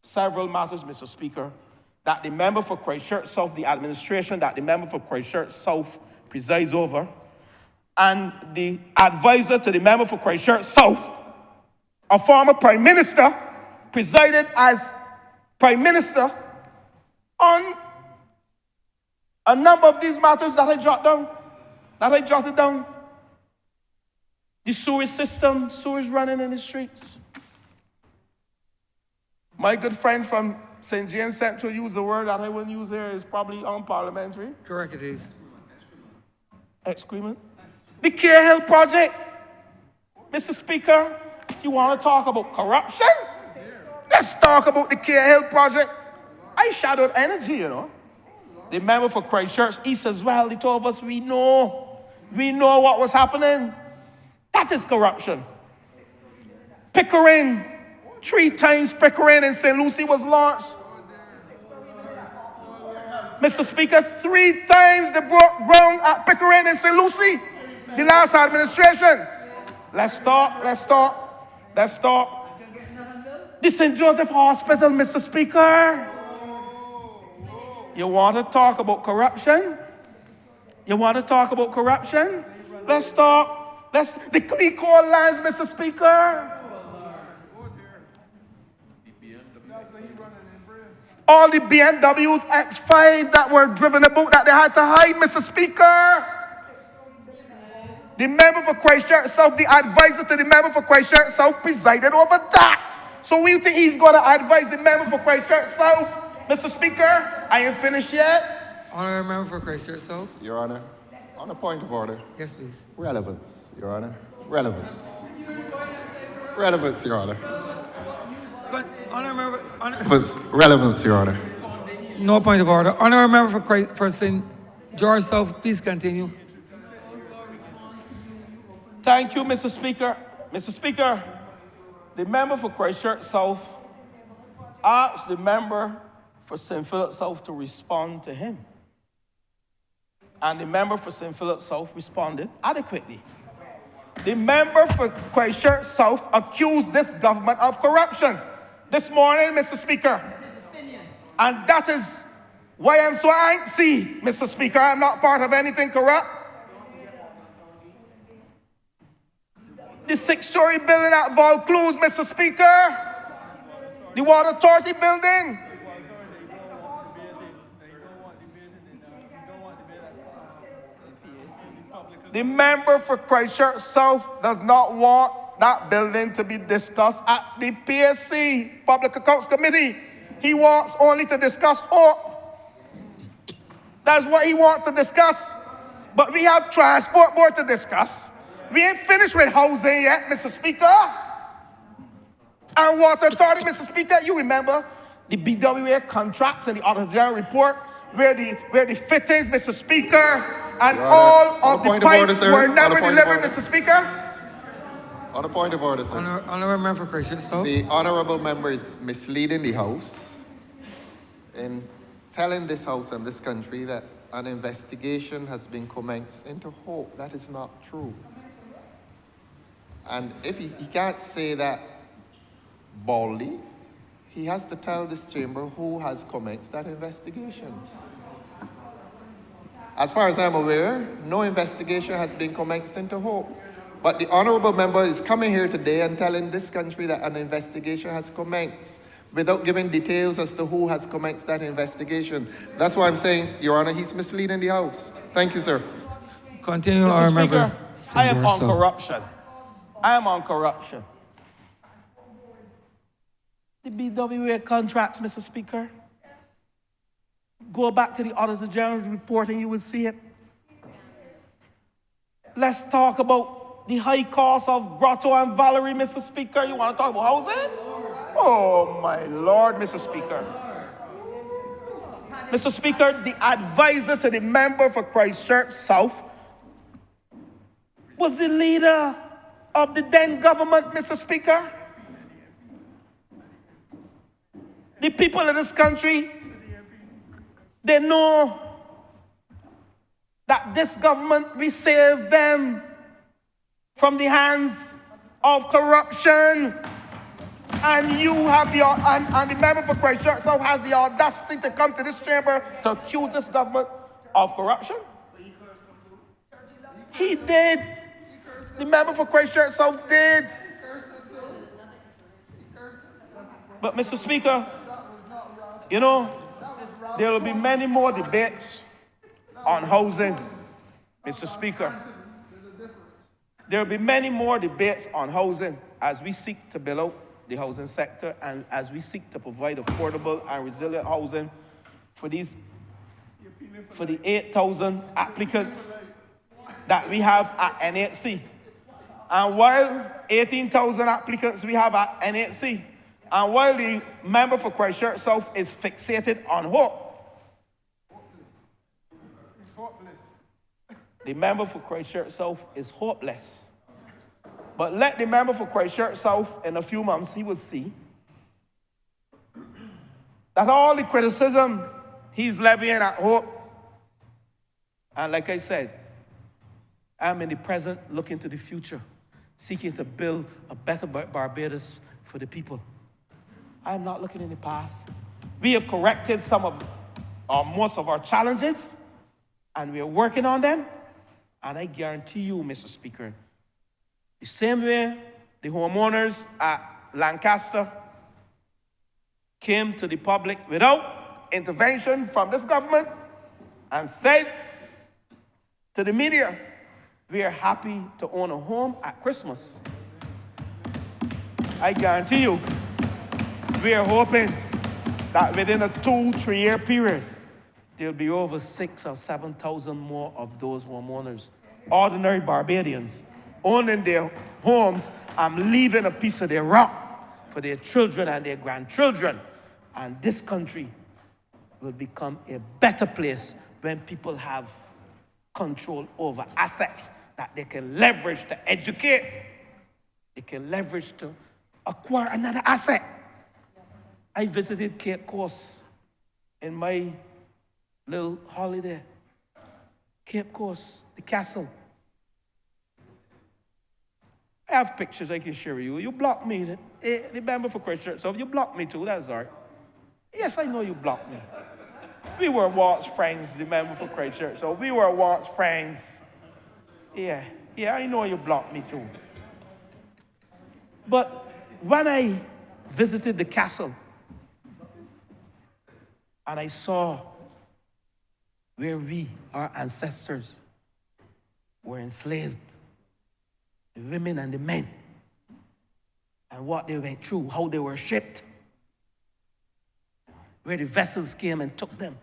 several matters, Mr. Speaker, that the member for Christchurch South, the administration that the member for Christchurch South presides over, and the advisor to the member for Christchurch South, a former prime minister, presided as prime minister on a number of these matters that I jotted down. The sewage system, sewage running in the streets. My good friend from St. James Central used the word that I wouldn't use here, is probably unparliamentary. Correct, it is. Excrement. The Cahill project. Mr. Speaker, you want to talk about corruption? Let's talk about the Cahill project. I shadowed energy, you know. The member for Christchurch East as well, the two of us, we know what was happening. That is corruption. Pickering, 3 times Pickering in St. Lucie was launched. Mr. Speaker, 3 times they broke ground at Pickering in St. Lucie, the last administration. Let's talk. The St. Joseph Hospital, Mr. Speaker. You want to talk about corruption? Let's talk. The Clico lands, Mr. Speaker. all the BMWs X5 that were driven about that they had to hide, Mr. Speaker. The member for Christchurch South, the advisor to the member for Christchurch South presided over that. So we think he's going to advise the member for Christchurch South, Mr. Speaker? I ain't finished yet. Honourable member for Christchurch South. Your Honor, on a point of order. Yes, please. Relevance, Your Honor. Relevance. Relevance, Your Honor. Honourable member. Relevance, Your Honor. No point of order. Honourable member for St. George South, please continue. Thank you, Mr. Speaker. Mr. Speaker, the member for Christchurch South asked the member for St. Philip South to respond to him. And the member for St. Philip South responded adequately. The member for Christchurch South accused this government of corruption this morning, Mr. Speaker. And that is why I'm so angry, Mr. Speaker. I'm not part of anything corrupt. The 6-story building at Vaucluse, Mr. Speaker. The Water Authority building. The member for Christchurch South does not want that building to be discussed at the PSC, Public Accounts Committee. He wants only to discuss hope. That's what he wants to discuss. But we have Transport Board to discuss. We ain't finished with housing yet, Mr. Speaker. And Water Authority, Mr. Speaker, you remember the BWA contracts and the Auditor General report where the fittings, Mr. Speaker, and all of the pipes were never delivered, Mr. Speaker? On a point of order, sir. Honourable member for Christchurch South. The honourable member is misleading the House in telling this House and this country that an investigation has been commenced into Hope. That is not true. And if he can't say that boldly, he has to tell this chamber who has commenced that investigation. As far as I'm aware, no investigation has been commenced into Hope. But the honourable member is coming here today and telling this country that an investigation has commenced without giving details as to who has commenced that investigation. That's why I'm saying, Your Honour, he's misleading the House. Thank you, sir. Continue, Mr. Honourable Speaker, members. I am on corruption. I am on corruption. The BWA contracts, Mr. Speaker. Go back to the Auditor General's report and you will see it. Let's talk about the high cost of Grotto and Valerie, Mr. Speaker. You want to talk about housing? Oh, my Lord, Mr. Speaker. Mr. Speaker, the advisor to the member for Christchurch South was the leader of the then government, Mr. Speaker. The people of this country, they know that this government will save them from the hands of corruption. And you have the, and the member for Christchurch South has the audacity to come to this chamber to accuse this government of corruption. He did. The member for Christchurch South did. But Mr. Speaker, you know, there will be many more debates on housing, Mr. Speaker. There will be many more debates on housing as we seek to build out the housing sector and as we seek to provide affordable and resilient housing for the 8,000 applicants that we have at NHC. And while 18,000 applicants we have at NHC, and while the member for Christchurch South is fixated on hope, the member for Christchurch South is hopeless. But let the member for Christchurch South, in a few months, he will see that all the criticism he's levying at hope, and like I said, I'm in the present looking to the future, seeking to build a better Barbados for the people. I'm not looking in the past. We have corrected some of, or most of our challenges, and we are working on them. And I guarantee you, Mr. Speaker, the same way the homeowners at Lancaster came to the public without intervention from this government and said to the media, we are happy to own a home at Christmas. I guarantee you, we are hoping that within a 2-3 year period, there'll be over 6,000 or 7,000 more of those homeowners, ordinary Barbadians, owning their homes and leaving a piece of their rock for their children and their grandchildren. And this country will become a better place when people have control over assets that they can leverage to educate, they can leverage to acquire another asset. I visited Cape Coast in my little holiday. Cape Coast, the castle. I have pictures I can share with you. You blocked me. The member for Christchurch, so you blocked me too, that's all right. Yes, I know you blocked me. We were once friends, the member for Christchurch, so we were once friends. Yeah, I know you blocked me too. But when I visited the castle, and I saw where we, our ancestors, were enslaved, the women and the men, and what they went through, how they were shipped, where the vessels came and took them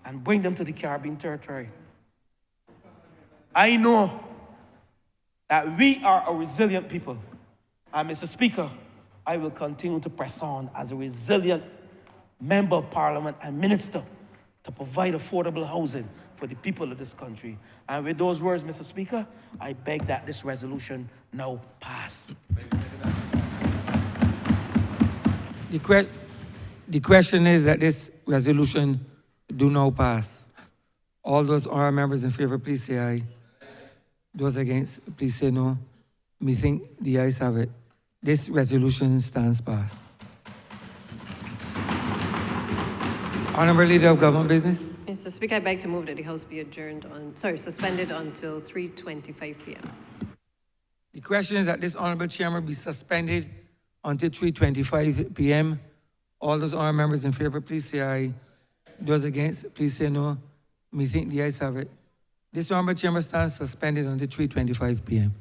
and bring them to the Caribbean territory. I know that we are a resilient people. And Mr. Speaker, I will continue to press on as a resilient member of Parliament and minister to provide affordable housing for the people of this country. And with those words, Mr. Speaker, I beg that this resolution now pass. The question is that this resolution do now pass. All those honourable members in favor, please say aye. Those against, please say no. Me think the ayes have it. This resolution stands passed. Honourable Leader of Government Business. Mr. Speaker, I beg to move that the House be suspended until 3:25 p.m. The question is that this honourable chamber be suspended until 3:25 p.m. All those honourable members in favor, please say aye. Those against, please say no. Me think the ayes have it. This honourable chamber stands suspended until 3:25 p.m.